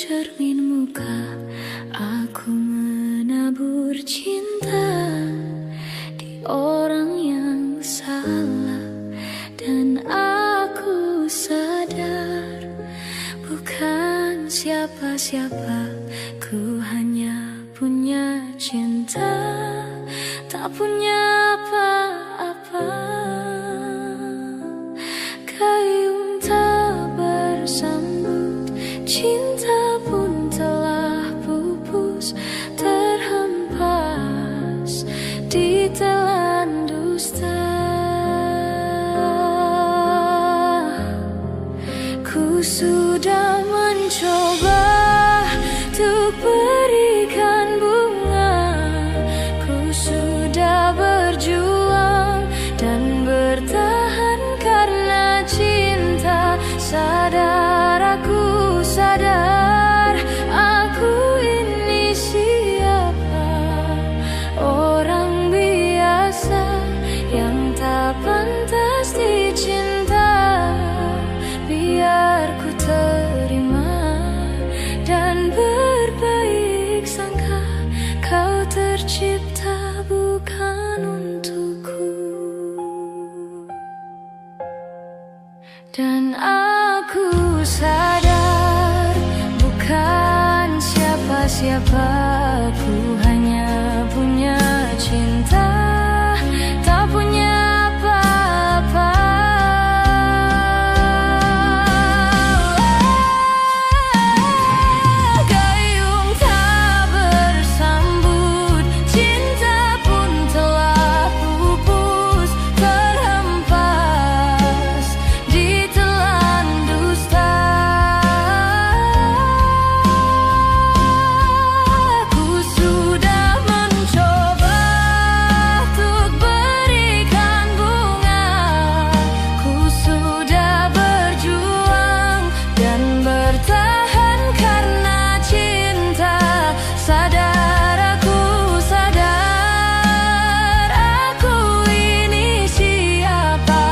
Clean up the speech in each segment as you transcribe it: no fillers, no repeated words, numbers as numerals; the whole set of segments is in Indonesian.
cermin muka, aku menabur cinta di orang yang salah. Dan aku sadar bukan siapa-siapa, ku hanya punya cinta, tak punya apa-apa. Gayung tak bersambut, cinta pun telah pupus, terhempas di telan dusta. Ku sudah mencoba untuk berikan bunga, ku sudah berjuang dan bertahan karena cinta. Sadar, aku sadar, aku ini siapa, orang biasa yang tak pantas dicinta. Biar ku terima dan berbaik sangka, kau tercipta bukan untukku. Dan aku sadar bukan siapa-siapa, ku hanya punya cinta, tak punya apa-apa. Gayung tak bersambut, cinta pun telah pupus, terhempas di telan dusta. Ku sudah mencoba untuk berikan bunga, ku sudah berjuang dan bertahan karena cinta. Sadar, aku sadar, aku ini siapa,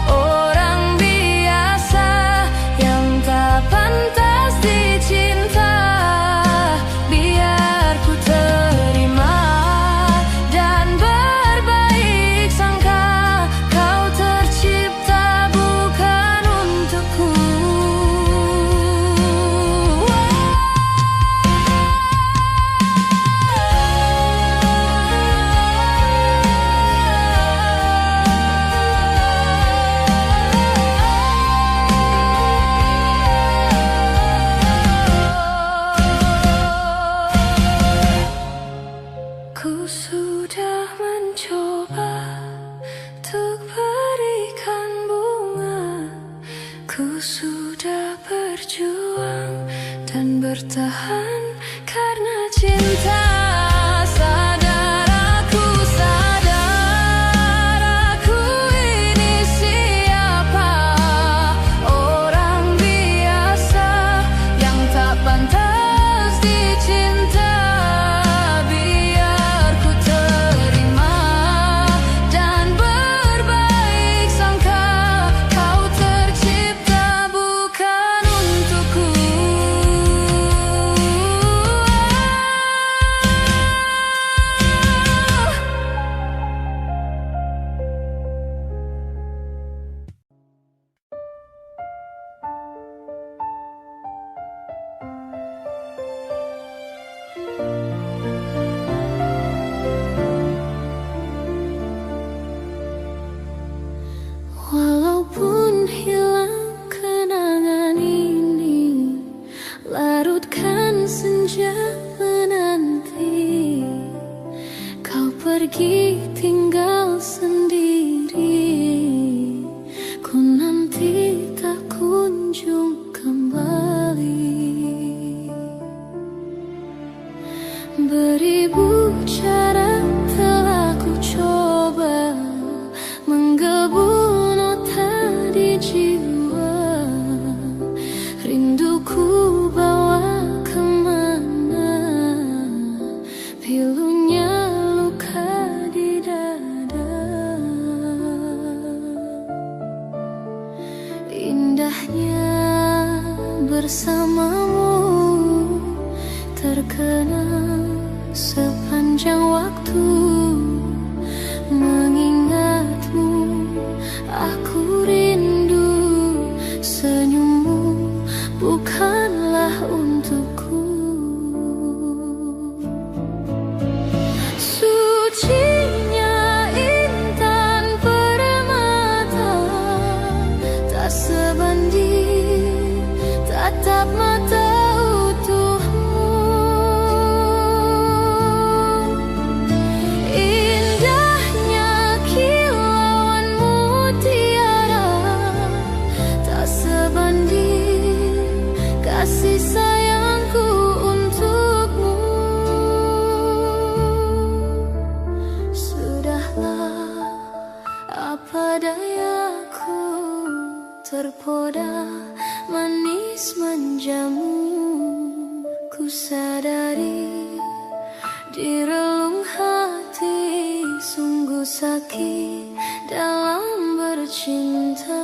orang biasa yang tak pantas dicinta. Biar ku terima dan berbaik sangka, kau tercipta bukan untukku. Ku sudah mencoba untuk berikan bunga, ku sudah berjuang dan bertahan karena cinta. Sadar, aku sadar, aku ini siapa, orang biasa yang tak pantas dicinta. Biar ku terima dan berbaik sangka, kau tercipta bukan untukku. Walaupun hilang kenangan ini, larutkan senja menanti, kau pergi tinggal sendiri, ku nanti tak kunjung kembali. Beribu cara telah ku coba menggebu nota di jiwa, rinduku bawa kemana, pilunya luka di dada. Indahnya bersamamu terkenang sepanjang waktu. Mengingatmu, aku rindu. Senyummu bukanlah untukku. Sucinya intan permata, tak sebanding tatap mata utuhmu. Indahnya kilauan mutiara, tak sebanding kasih sayangku untukmu. Sudahlah, apa dayaku, terpoda manis manjamu. Ku sadari di relung hati, sungguh sakit dalam bercinta.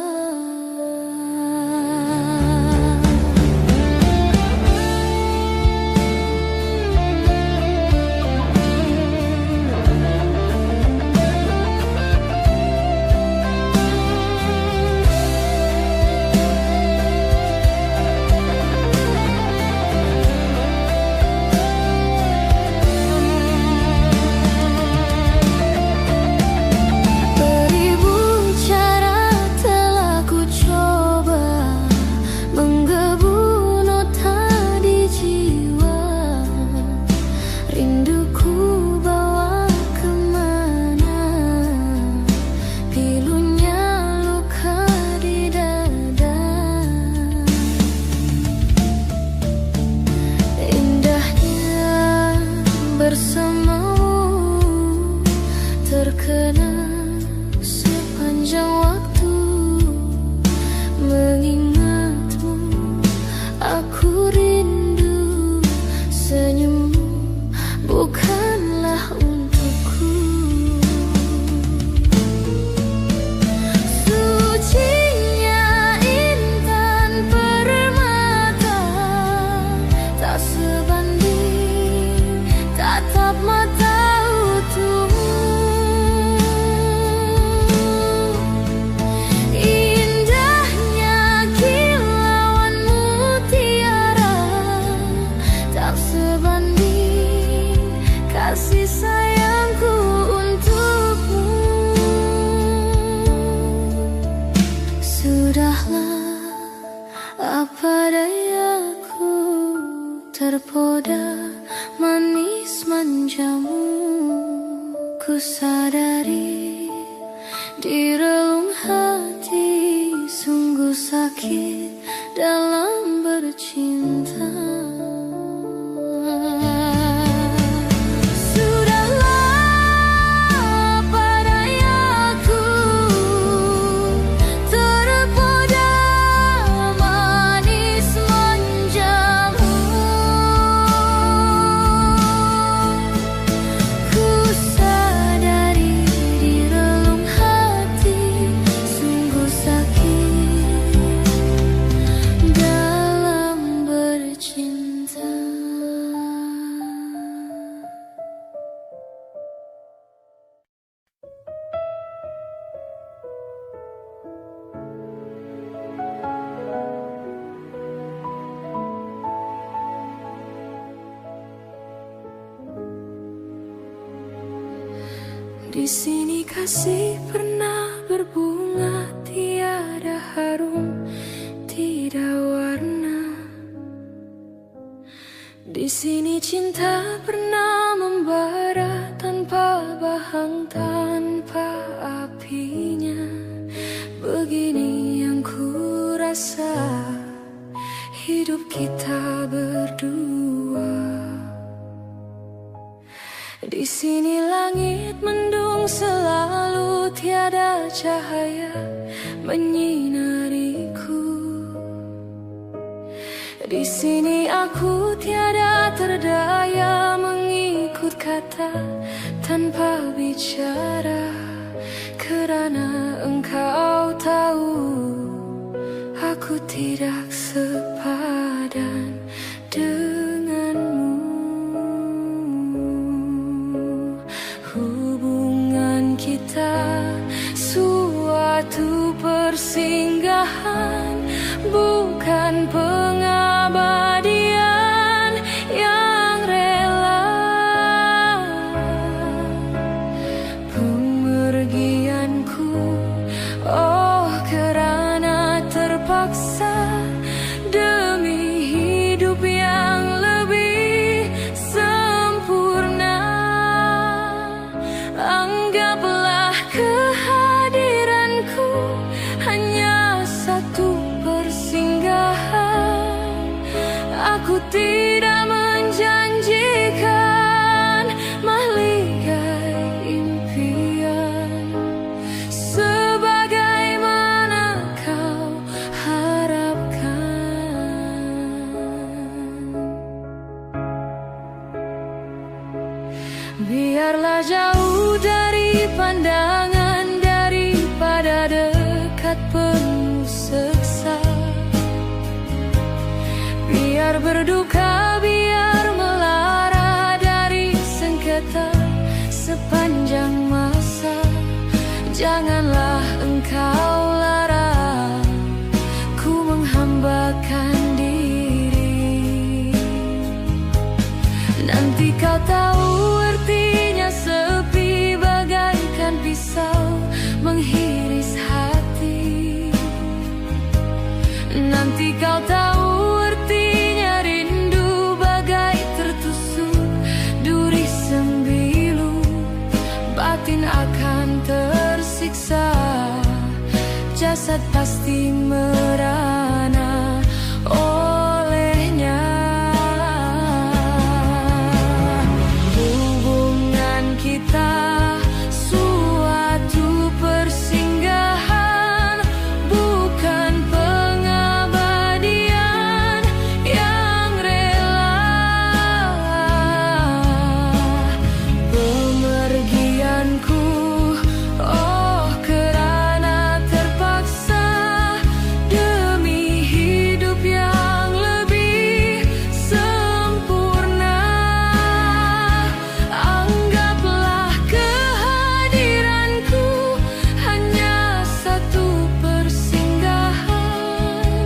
Beribu cara telah ku coba menggebu nota di jiwa. Rinduku bawa kemana, pilunya luka di dada. Indahnya bersamamu, terkenang sepanjang waktu. Mengingatmu, aku rindu. Senyummu bukanlah untukku. Sucinya intan permata, tak sebanding tatap mata utuhmu. Indahnya kilauan mutiara, tak sebanding kasih sayangku untukmu. Sudahlah, apa dayaku, terpoda manis manjamu. Ku sadari di relung hati, sungguh sakit dalam bercinta. Sudahlah, padaku terpoda manis manjamu. Ku sadari di relung hati, sungguh sakit dalam bercinta. Di sini kasih pernah berbunga, tiada harum, tidak warna. Di sini cinta pernah membara tanpa bahang, tanpa apinya. Begini yang ku rasa hidup kita berdua. Di sini langit mendung selalu, tiada cahaya menyinariku. Di sini aku tiada terdaya mengikut kata tanpa bicara, kerana engkau tahu aku tidak sepadan denganmu. bukan pengabadian yang rela. Pemergianku, oh karena terpaksa demi hidup yang lebih sempurna. Anggaplah kehadiranku hanya satu persinggahan. Aku tidak menjanjikan mahligai impian sebagaimana kau harapkan. Biarlah jauh dari pandangan daripada dekat penuh seksa. Biar berduka, biar melara dari sengketa sepanjang masa. Janganlah engkau larang ku menghambakan diri. Nanti kau tahu artinya sepi bagaikan pisau menghiris hati. Nanti kau tahu artinya rindu bagai tertusuk duri sembilu. Batin akan tersiksa, jasad pasti merana olehnya. Hubungan kita suatu persinggahan, bukan pengabadian yang rela. Pemergianku, oh kerana terpaksa demi hidup yang lebih sempurna. Anggaplah kehadiranku hanya satu persinggahan.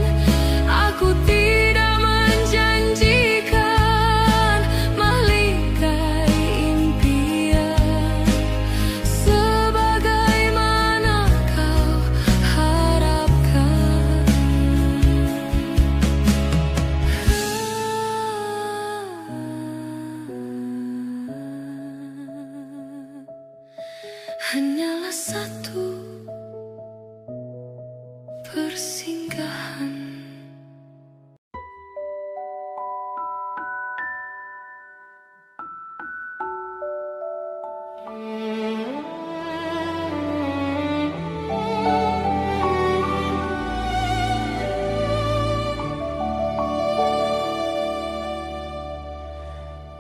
Aku tidak menjanjikan mahligai impian sebagaimana kau harapkan. Hanyalah satu persinggahan.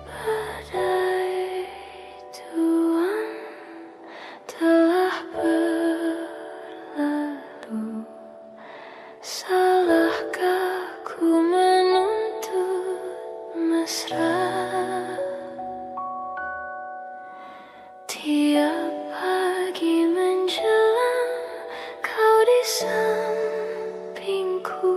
Badai tuan telah berlalu. Salahkah ku menuntut mesra? Tiap pagi menjelang kau di sampingku,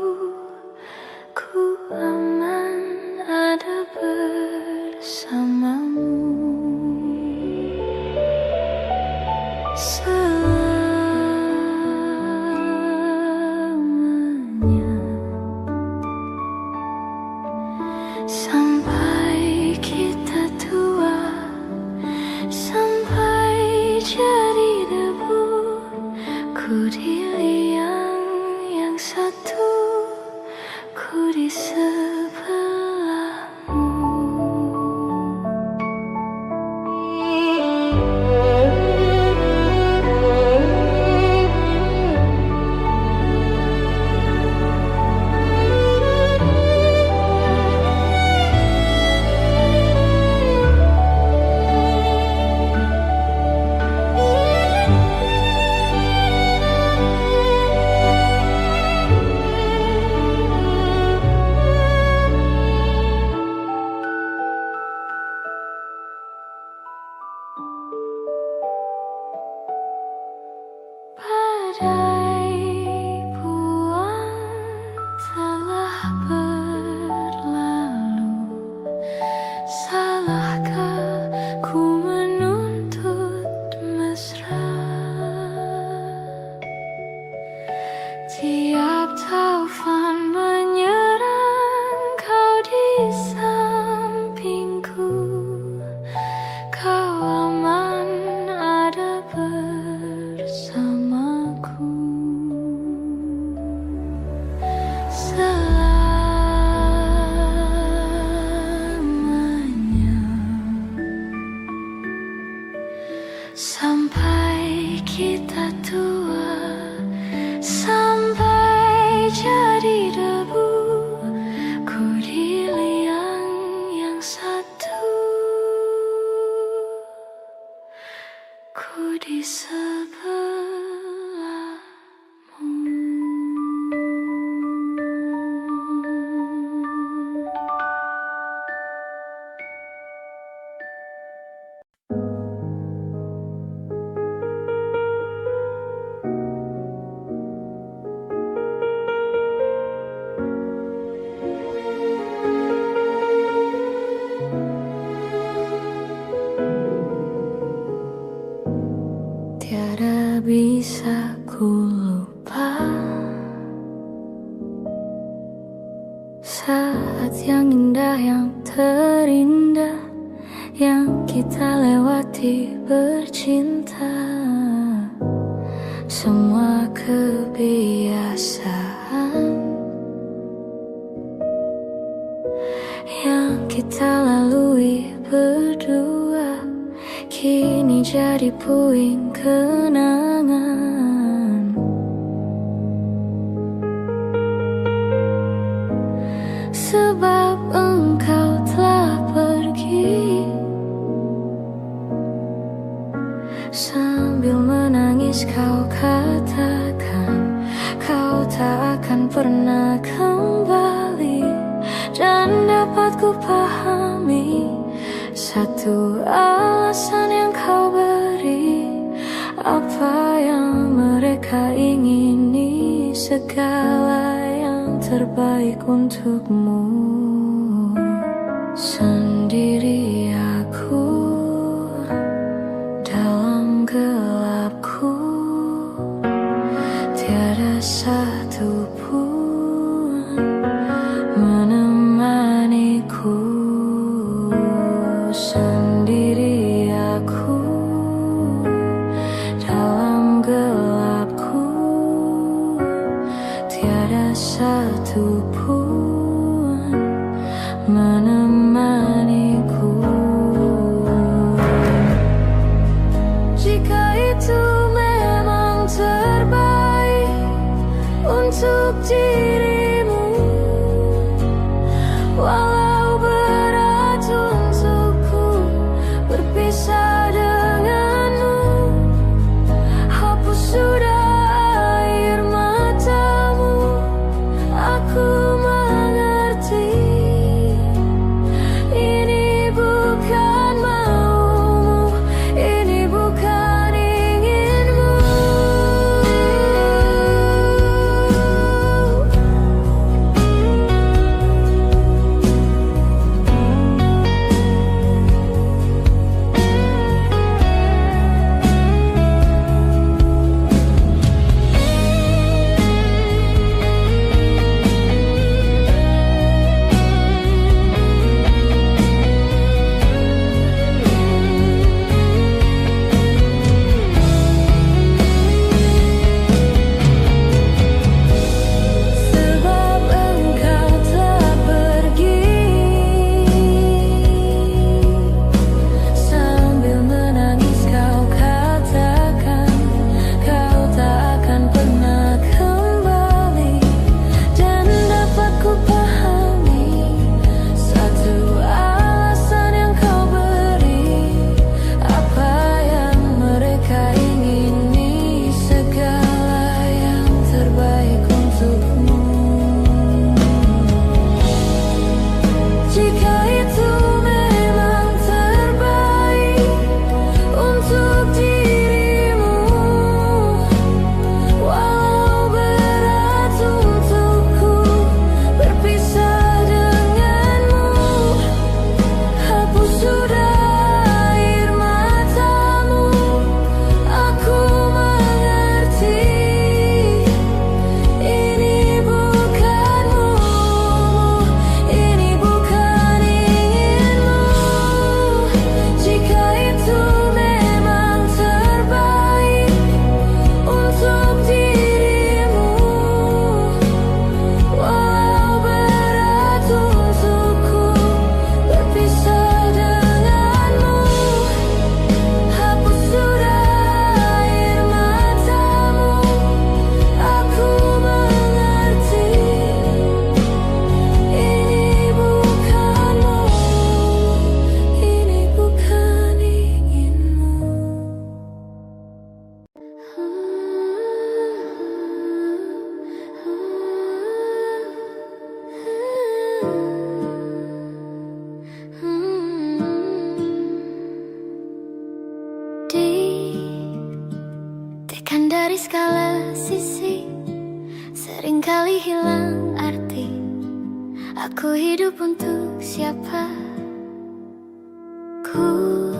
ku aman ada bersamamu. Selamanya sampai kita tua, sampai jadi debu. Ku di liang yang satu, ku di sebelahmu. Saat yang indah, yang terindah, yang kita lewati bercinta. Semua kebiasaan yang kita lalui berdua, kini jadi puing kenangan. Sebab engkau telah pergi, sambil menangis kau katakan kau tak akan pernah kembali. Dan dapat ku pahami satu alasan yang kau beri, apa yang mereka ingini, segala yang terbaik untukmu. Sendiri aku dalam gelapku, tiada satu pun menemaniku. Sendiri aku dalam gelapku, tiada satu pun menemaniku. Jika itu memang terbaik untuk dirimu, walau berat untukku berpisah denganmu, hapus sudah air matamu. Aku mengerti ini bukan maumu, ini bukan inginmu. Sebab engkau telah pergi, sambil menangis kau katakan kau tak akan pernah kembali. Dan dapat ku pahami satu alasan yang kau beri, apa yang mereka ingini, segala yang terbaik untukmu. Jika itu memang terbaik untuk dirimu, walau berat untukku berpisah denganmu, hapus sudah air matamu. Aku mengerti ini bukan maumu, ini bukan inginmu. Jika itu memang terbaik untuk dirimu, walau berat untukku berpisah denganmu, hapus sudah air matamu. Aku mengerti ini bukan maumu, ini bukan inginmu. Ditekan dari segala sisi, seringkali hilang arti. Aku hidup untuk siapa? Ku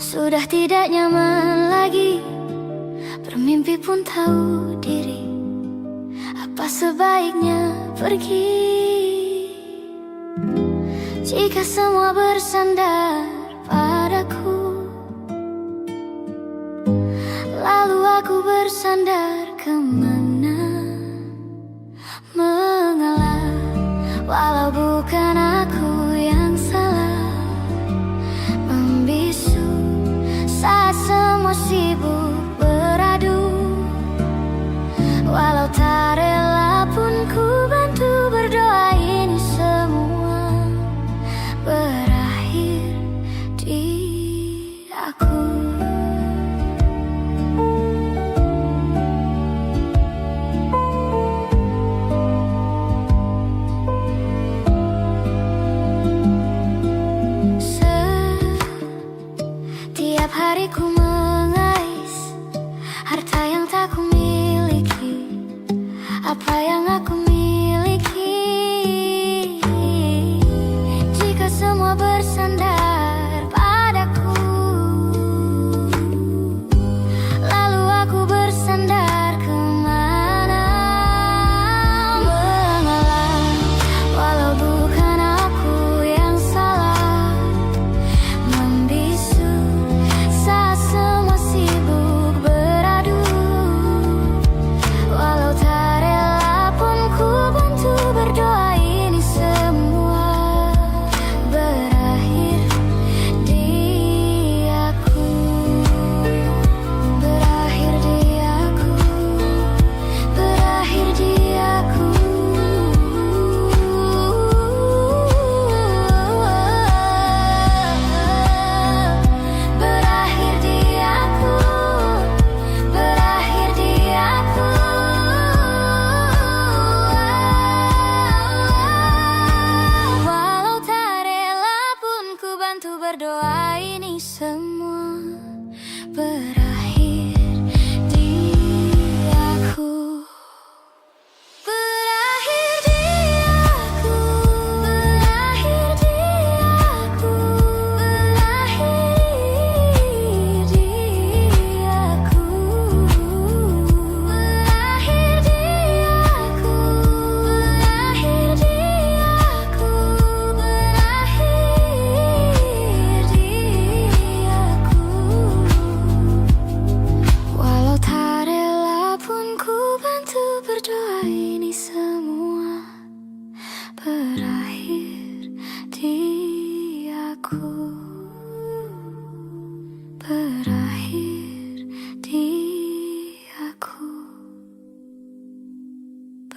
sudah tidak nyaman lagi, bermimpi pun tahu diri. Apa sebaiknya pergi? jika semua bersandar padaku, lalu aku bersandar kemana? Mengalah, walau bukan aku yang salah, membisu saat semua sibuk beradu. Walau tak rela pun ku bantu berdoa ini semua berakhir di aku. Setiap hari ku mengais harta yang tak ku miliki, apa yang aku miliki. Jika semua bersandar padaku, lalu aku bersandar kemana? Mengalah, walau bukan aku yang salah, membisu saat semua sibuk beradu. Walau tak rela pun ku bantu berdoa ini semua berakhir di aku. Berakhir di aku. Berakhir di aku. Berakhir di aku. Berakhir di aku. Walau tak rela pun ku bantu berdoa ini semua berakhir di aku. Berakhir di aku. Berakhir di aku. Berakhir di aku. Berakhir di aku. Berakhir di aku. Berakhir di aku. Walau tak rela pun ku bantu berdoa ini semua berakhir di aku. Berakhir di aku.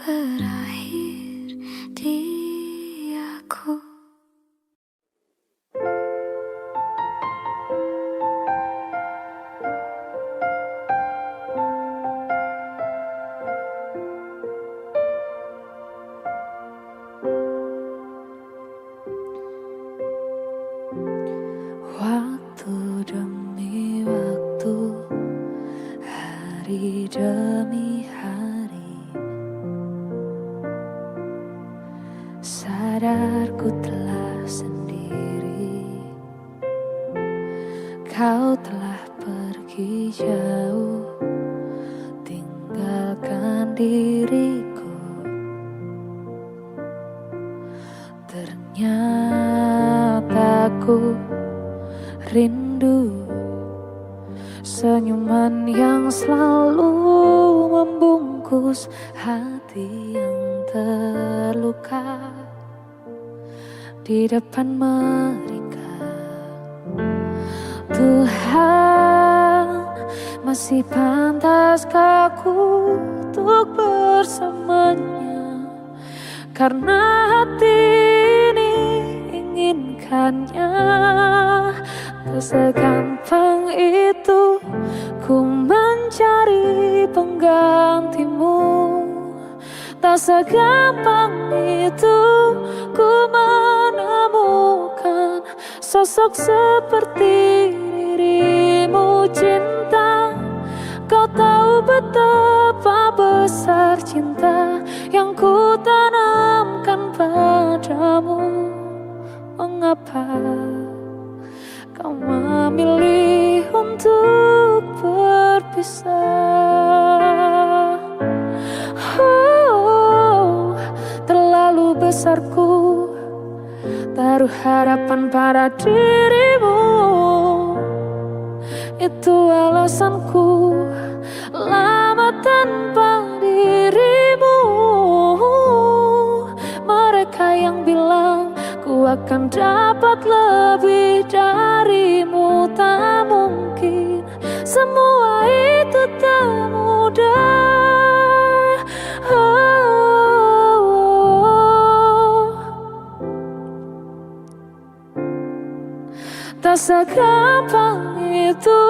Berakhir di aku. Waktu demi waktu, hari demi hari, sadarku telah sendiri. Kau telah pergi jauh, tinggalkan diriku. Ternyata ku rindu senyuman yang selalu membungkus hati yang terluka di depan mereka. Tuhan, masih pantaskah aku untuk bersamanya? Karena hati ini inginkannya. Tak segampang itu ku mencari penggantimu. Tak segampang itu ku menemukan sosok seperti dirimu. Cinta, kau tahu betapa besar cinta yang ku tanamkan padamu. Mengapa kau memilih untuk berpisah? Oh, terlalu besarku taruh harapan pada dirimu. Itu alasanku lama tanpa dirimu. Mereka yang bilang ku akan dapat lebih darimu, tak mungkin. Semua itu tak mudah. Tak segampang itu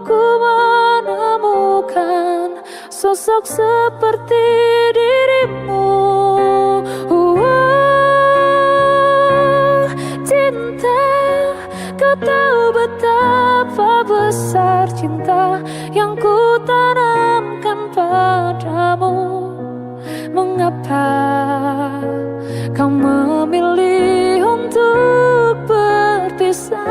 ku menemukan sosok seperti dirimu. Cinta, kau tahu betapa besar cinta yang ku tanamkan padamu. Mengapa kau memilih untuk berpisah?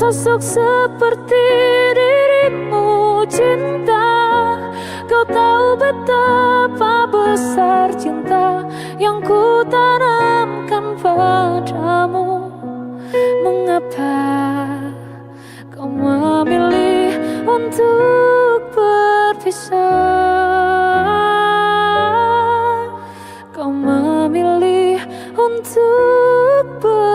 Sosok seperti dirimu, cinta, kau tahu betapa besar cinta yang ku tanamkan padamu. Mengapa kau memilih untuk berpisah? Kau memilih untuk berpisah.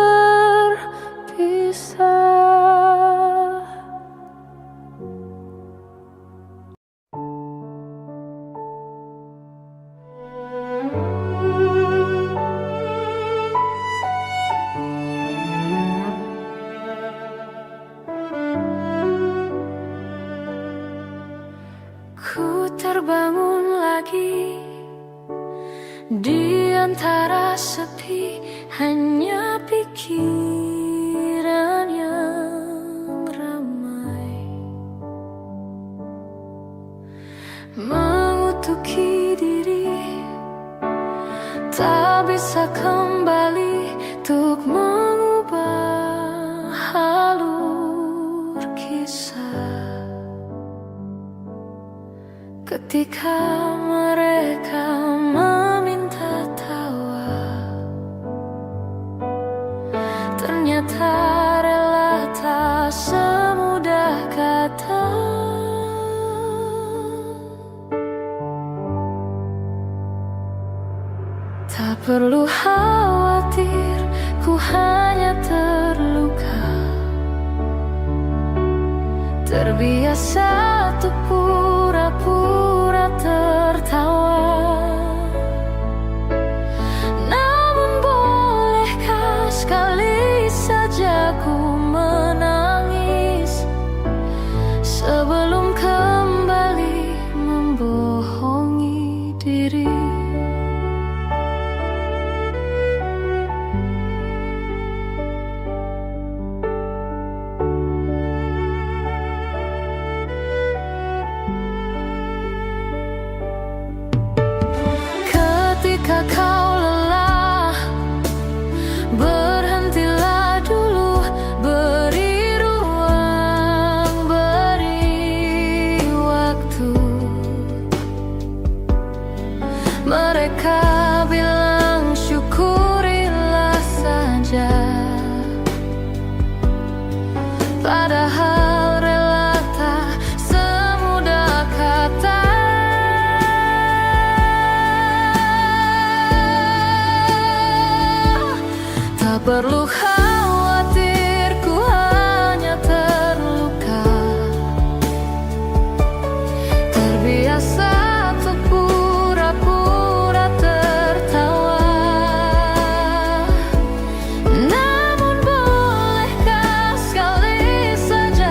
Ku terbangun lagi di antara sepi, hanya pikiran yang ramai mengutuki diri, tak bisa kembali untuk mengubah alur kisah. Ketika mereka meminta tawa, ternyata rela tak semudah kata. Tak perlu khawatir, ku hanya terluka, terbiasa untuk pura-pura tertawa. Namun bolehkah sekali saja ku menangis sebelum kembali membohongi diri. Ketika kau lelah, berhentilah dulu, beri ruang, beri waktu. Mereka bilang syukurilah saja, padahal rela tak semudah kata. Tak perlu khawatir, ku hanya terluka, terbiasa untuk pura-pura tertawa. Namun bolehkah sekali saja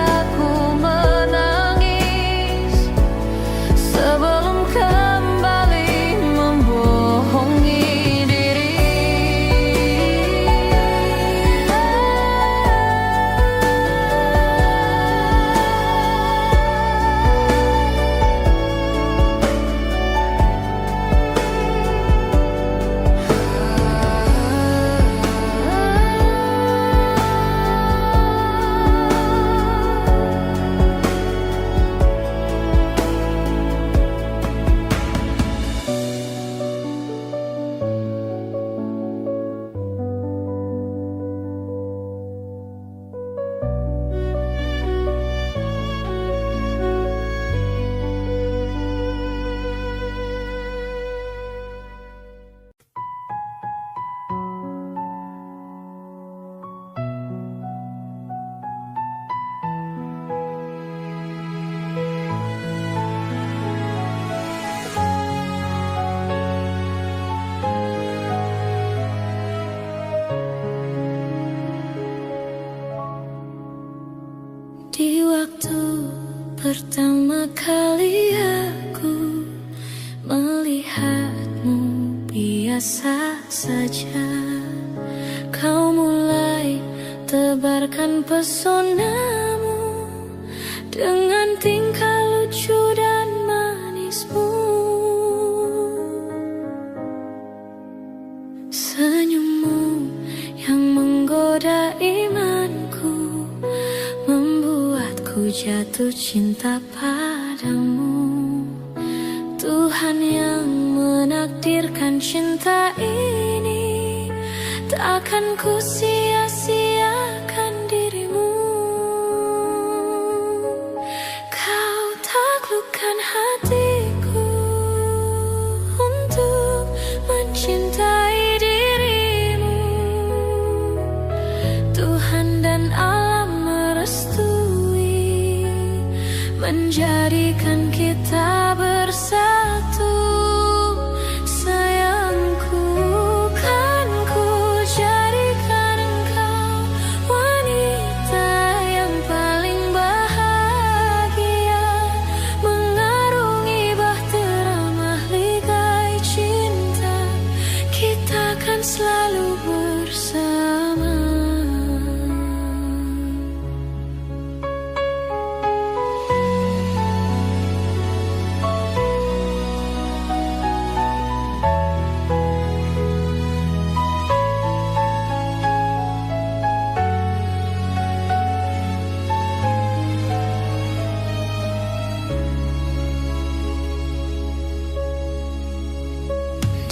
waktu pertama kali aku melihatmu, biasa saja kau mulai tebarkan pesonamu dengan tingkah lucu dan manismu. Senyummu yang menggoda imanku membuatku jatuh cinta padamu. Tuhan yang menakdirkan cinta ini, tak akan ku sia-siakan dirimu. Kau taklukkan hatiku untuk mencintai dirimu. Tuhan dan alam merestui, menjadikan kita bersatu. Sayangku, kan ku jadikan engkau wanita yang paling bahagia, mengarungi bahtera mahligai cinta. Kita kan selalu bersama.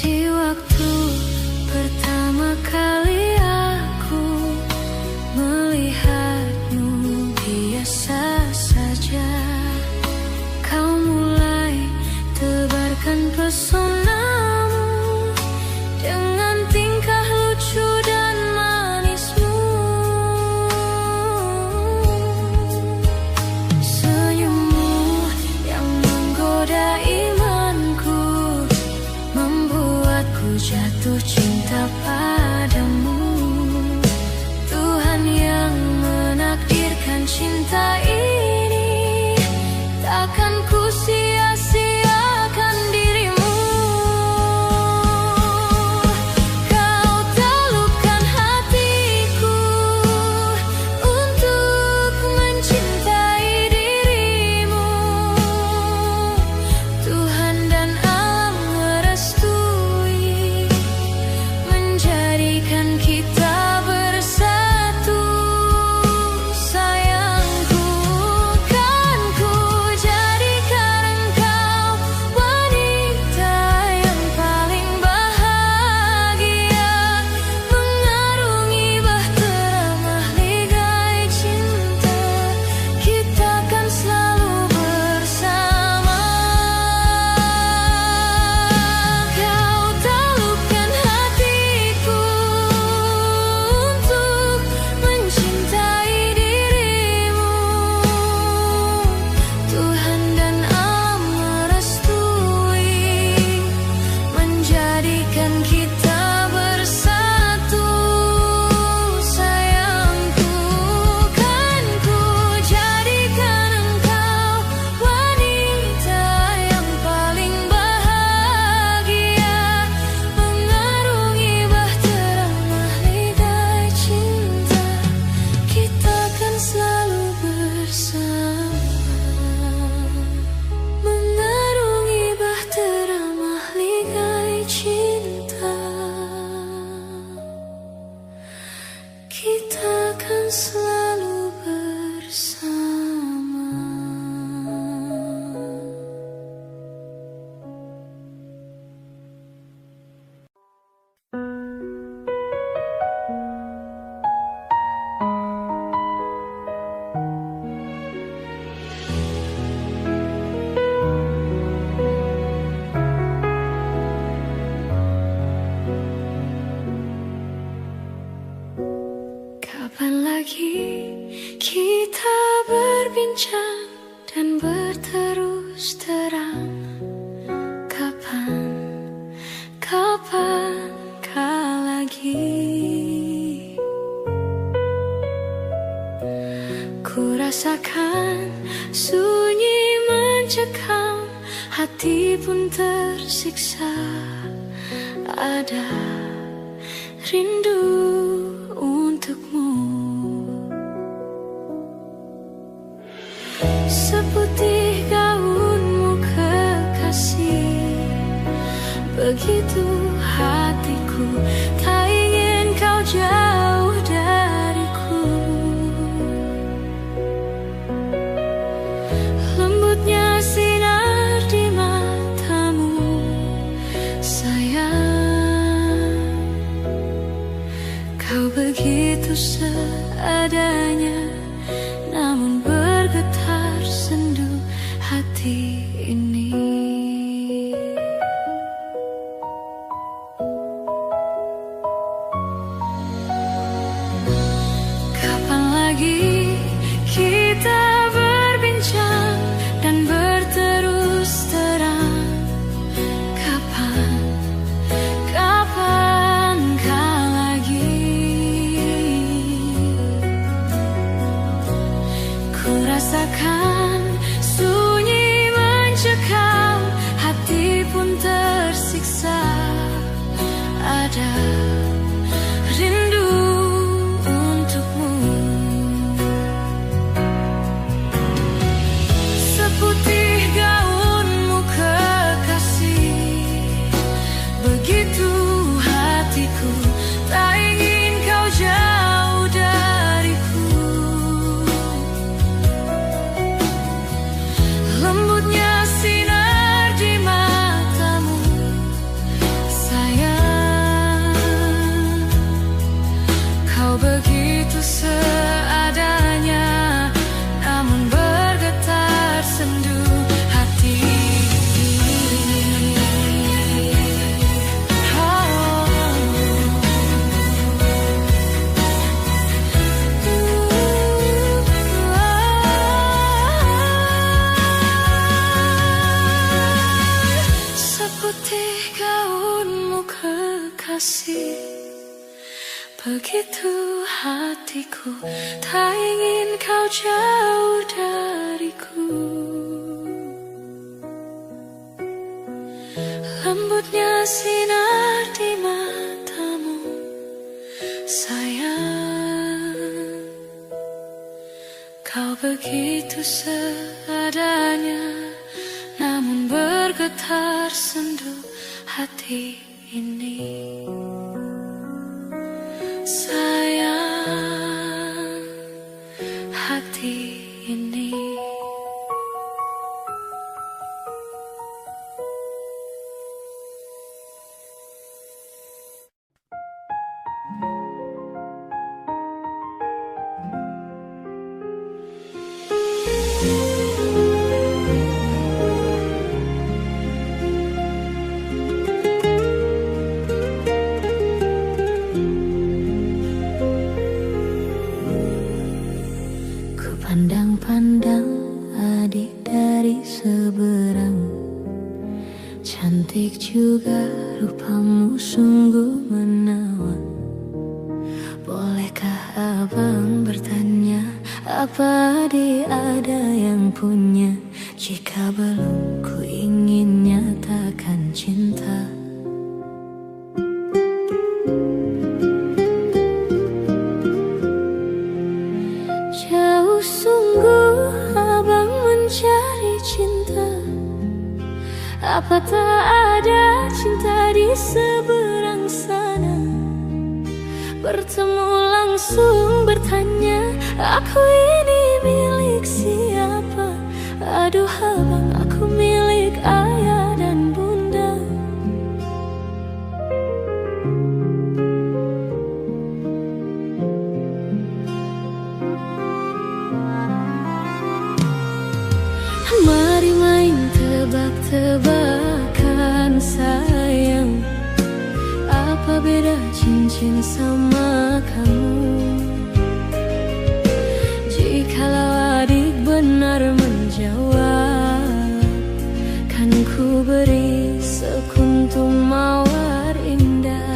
Di waktu pertama kali aku melihatmu, biasa saja kau mulai tebarkan pesonamu dengan tingkah lucu dan manismu. Senyummu yang menggoda imanku membuatku jatuh cinta padamu. Tuhan yang menakdirkan cinta ini, takkan ku sia-siakan dirimu. Kau taklukkan hatiku untuk mencintai dirimu. Tuhan dan alam merestui, menjadikan kita bersatu. Sayangku, kan ku jadikan engkau wanita yang paling bahagia, mengarungi bahtera mahligai cinta. Kita kan selalu bersama. Kau taklukkan hatiku untuk mencintai dirimu. Tuhan dan alam merestui, menjadikan kita bersatu. Sayangku, kan ku jadikan engkau wanita yang paling bahagia, mengarungi bahtera mahligai cinta. Kita kan selalu bersama, mengarungi bahtera mahligai cinta. Kita kan selalu bersama. Kapan lagi kita berbincang dan berterus terang? Kapan, kapankah lagi? Ku rasakan sunyi mencekam, hati pun tersiksa. Ada rindu untukmu, seputih gaunmu kekasih. Begitu hatiku, tak ingin kau jauh dariku. Lembutnya sinar di matamu, sayang. Kau begitu seadanya, namun bergetar sendu hati ini. Kapan lagi kita berbincang dan berterus terang? Kapankah lagi? Ku rasakan sunyi mencekam, hati pun tersiksa. Ada rindu untukmu, seputih gaunmu kekasih. Begitu hatiku, tak ingin kau jauh dariku. Lembutnya sinar di matamu, sayang. Kau begitu seadanya, namun bergetar sendu hati ini. Seputih gaunmu kekasih. Begitu hatiku, tak ingin kau jauh dariku. Lembutnya sinar di matamu, sayang. Kau begitu seadanya, namun bergetar sendu hati ini. Sayang, hati ini. Pandang-pandang adik dari seberang, cantik juga rupamu sungguh menawan. Bolehkah abang bertanya, apa adik ada yang punya? Jika belum, ku ingin nyatakan cinta. Jauh sungguh abang mencari cinta, apa tak ada cinta di seberang sana? Bertemu langsung bertanya, aku ini milik siapa? Aduh abang, aku milik ayah dan bunda. Mari main tebak-tebakan sayang, apa beda cincin sama kamu? Jikalau adik benar menjawab, kan ku beri sekuntum mawar indah.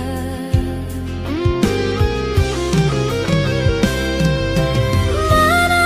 Mana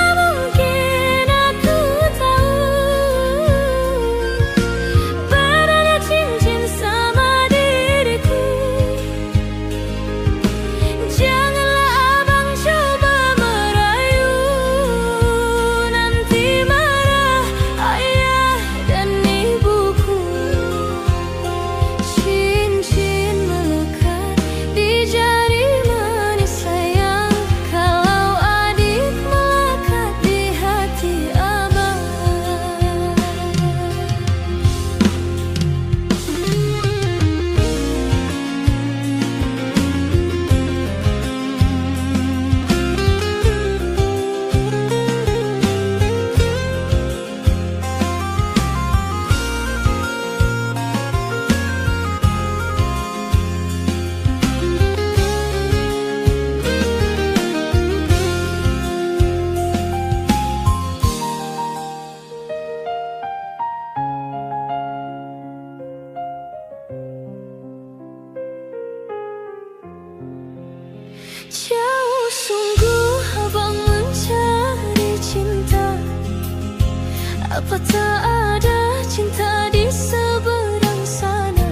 Apa tak ada cinta di seberang sana?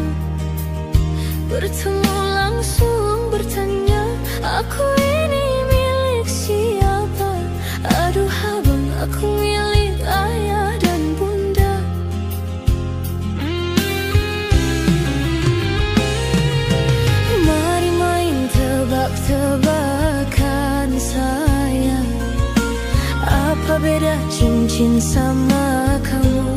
Bertemu langsung bertanya, aku ini milik siapa? Aduh abang, aku milik ayah dan bunda. Mari main tebak-tebakan sayang, apa beda cincin sama kamu?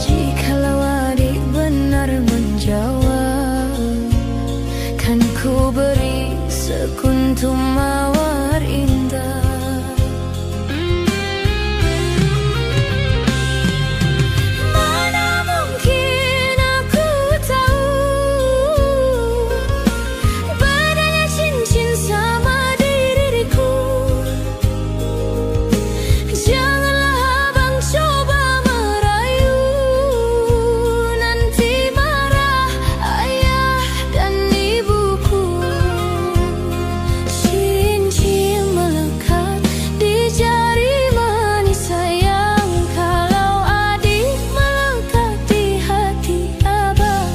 Jikalau adik benar menjawab, kan ku beri sekuntum mawar indah. Mana mungkin aku tahu bedanya cincin sama diriku. Janganlah abang coba merayu, nanti marah ayah dan ibuku. Cincin melekat di jari manis sayang, kalau adik melekat di hati abang.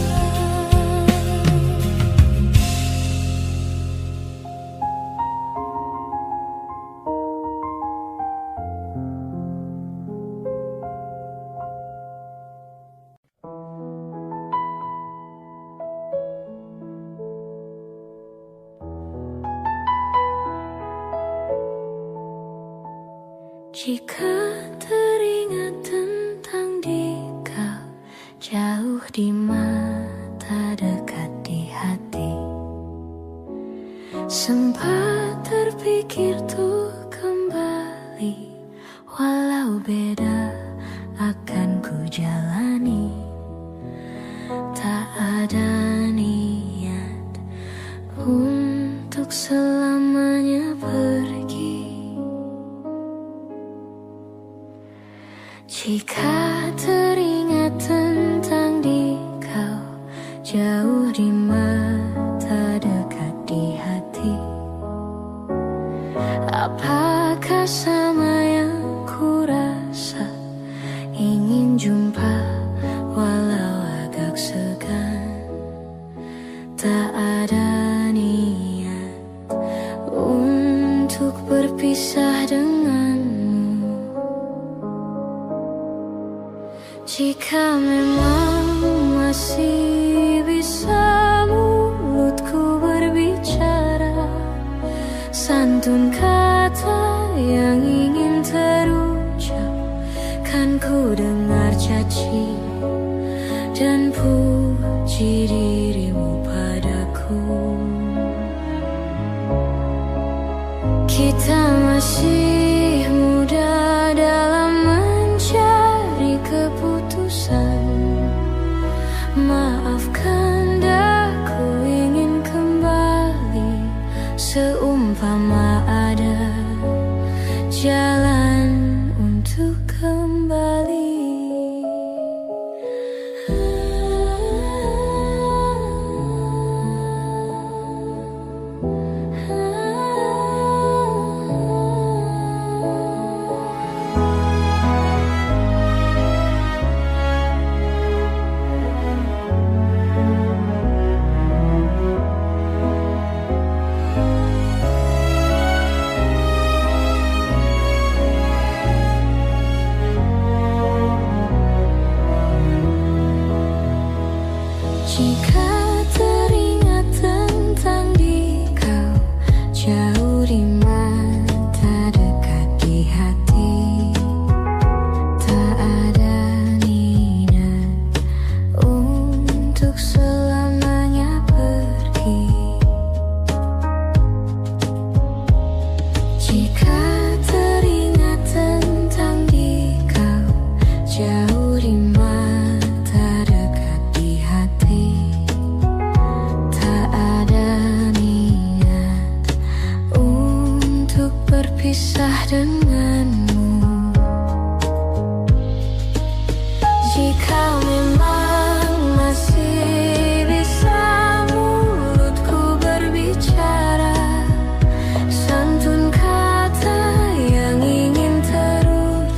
Jika teringat tentang dikau, jauh di mata dekat di hati, sempat terpikir tuh kembali, walau beda akan ku jalani. Tak ada niat untuk selamanya pergi. Jika teringat tentang dikau, jauh di mata dekat di hati, apakah sama yang ku rasa? Ingin jumpa walau agak segan. Tak ada niat untuk berpisah denganmu. Jika memang masih bisa mulutku berbicara, santun kata yang ingin terucap, kan ku dengar caci dan puji dirimu padaku. Kita masih muda dalam mencari keputusan. Maafkan daku ingin kembali, seumpama ada jalan untuk kembali. Jika teringat tentang dikau, jauh di mata dekat di hati, tak ada niat untuk selamanya pergi. Jika teringat tentang dikau, jauh di mata dekat di hati, tak ada niat untuk berpisah denganmu. Jika memang masih bisa mulutku berbicara, santun kata yang ingin terucap,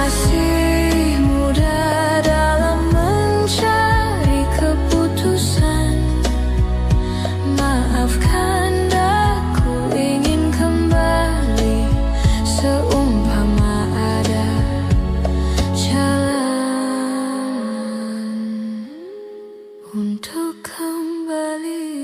Masih muda dalam mencari keputusan. Maafkan aku ingin kembali, seumpama ada jalan untuk kembali.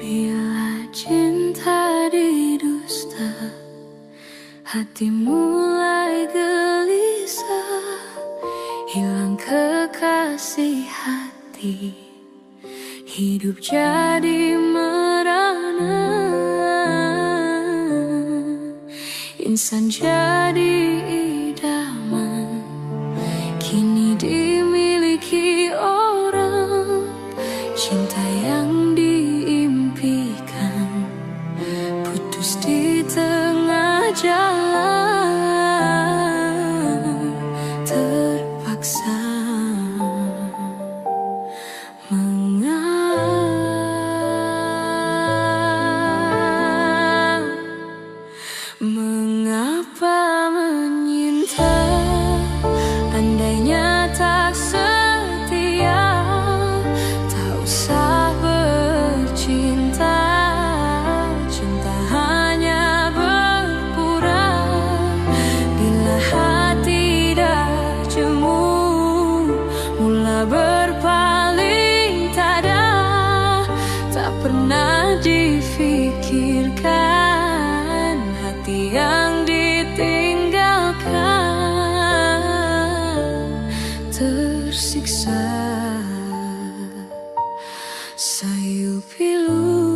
Bila cinta didusta, hati mulai gelisah, hilang kekasih hati, hidup jadi merana. Insan jadi idaman, kini dimiliki orang. Cinta yang diimpikan putus di tengah jalan, terpaksa mengapa menyinta, andainya tak setia, tak usah bercinta. Cinta hanya berpura bila hati dah jemu, mula berpaling tada, tak pernah difikirkan hati yang ditinggalkan tersiksa. Sayu pilu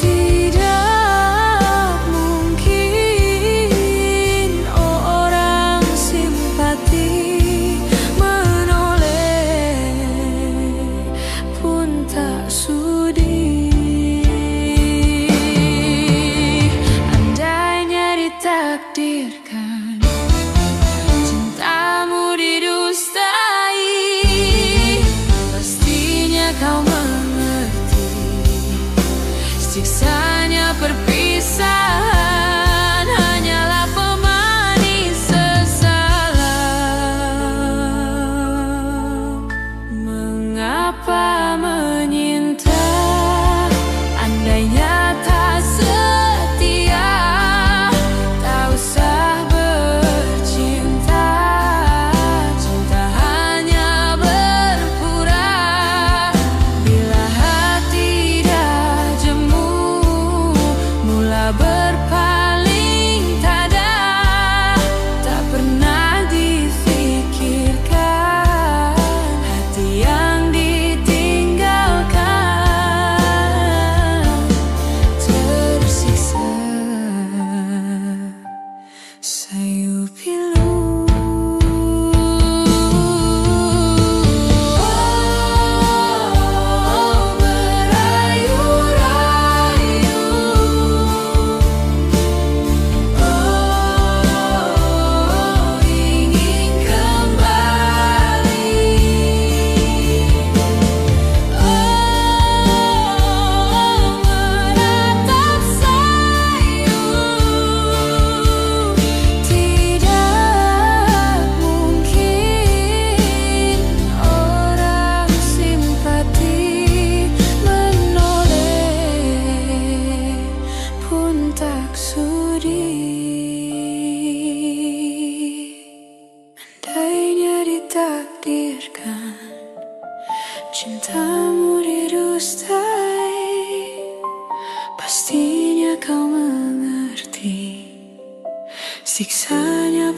tidak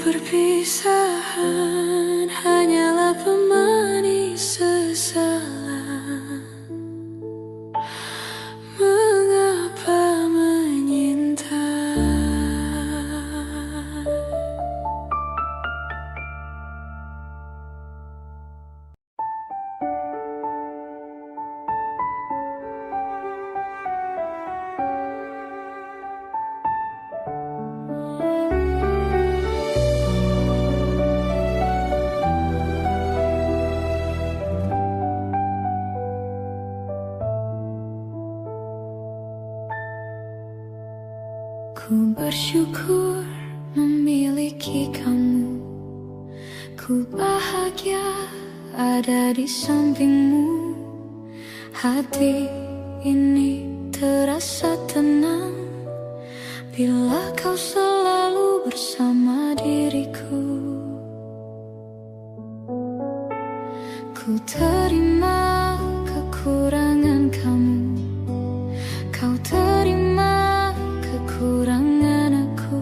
Perpisahan hanyalah pemanis sesalan. Mengapa menyintai? Ku bersyukur memiliki kamu. Ku bahagia ada di sampingmu. Hati ini terasa tenang bila kau selalu bersama diriku. Ku terima kekurangan kamu. Kau terima kekurangan aku.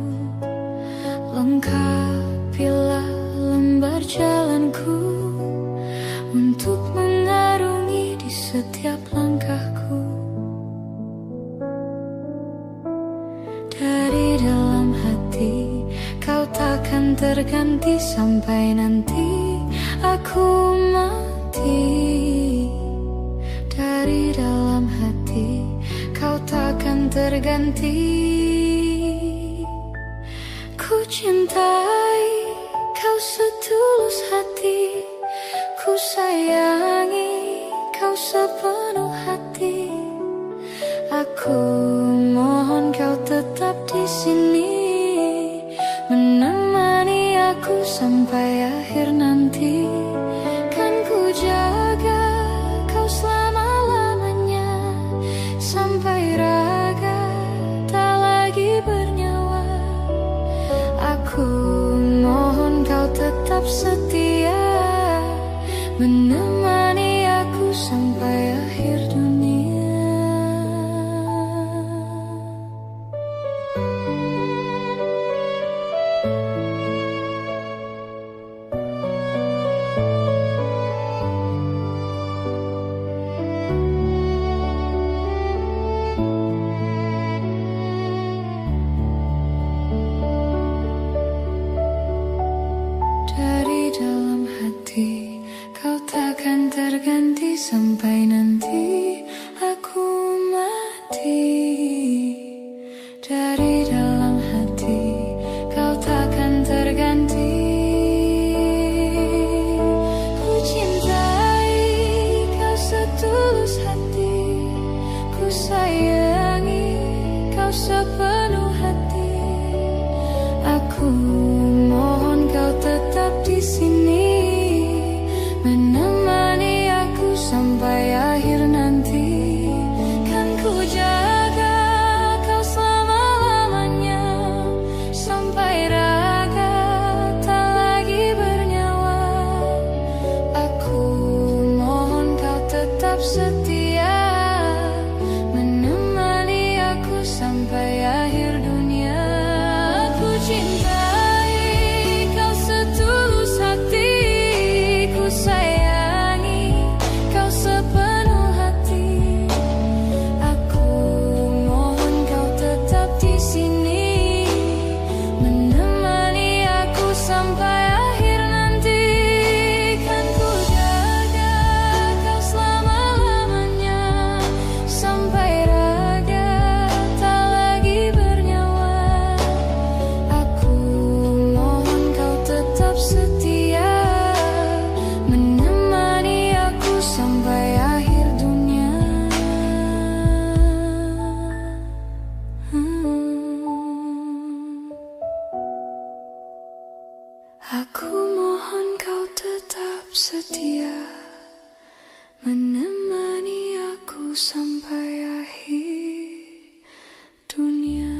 Lengkapilah lembar jalanku untuk mengarungi di setiap langkahku. Dari dalam hati kau takkan terganti sampai nanti aku mati. Dari dalam hati kau takkan terganti. Ku cintai kau setulus hati. Ku sayangi kau sepenuh hati. Aku mohon kau tetap di sini, menemani aku sampai akhir nanti. Kan ku jaga kau selama-lamanya, sampai raga tak lagi bernyawa. Aku mohon kau tetap setia, menemani aku sampai akhir dunia. Dari dalam hati kau takkan terganti sampai nanti aku mati. Dari dalam hati kau takkan terganti. Ku cintai kau setulus hati. Ku sayangi kau sepenuh hati. Aku mohon kau tetap di sini, menemani aku sampai akhir nanti. Kan ku jaga kau selama-lamanya, sampai raga tak lagi bernyawa. Aku mohon kau tetap setia, menemani aku sampai akhir dunia. Aku cintai kau setulus hati. Ku sayangi kau sepenuh hati. Aku mohon kau tetap di sini, menemani aku sampai akhir nanti. Kan ku jaga kau selama-lamanya, sampai raga tak lagi bernyawa. Aku mohon kau tetap setia, menemani aku sampai akhir dunia. Aku mohon kau tetap setia, menemani aku sampai akhir dunia.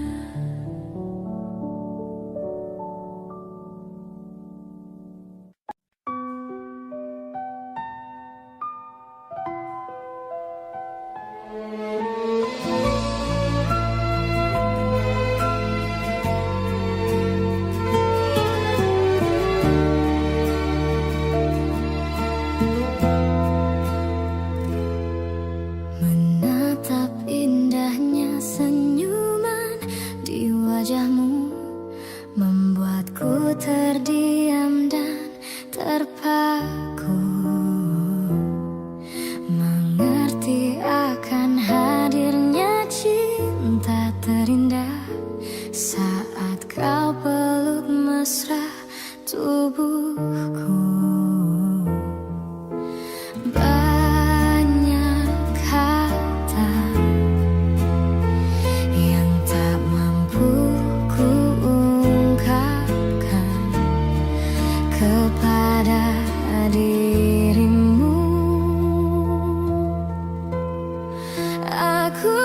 mesra tubuhku. Banyak kata yang tak mampu ku ungkapkan kepada dirimu. Aku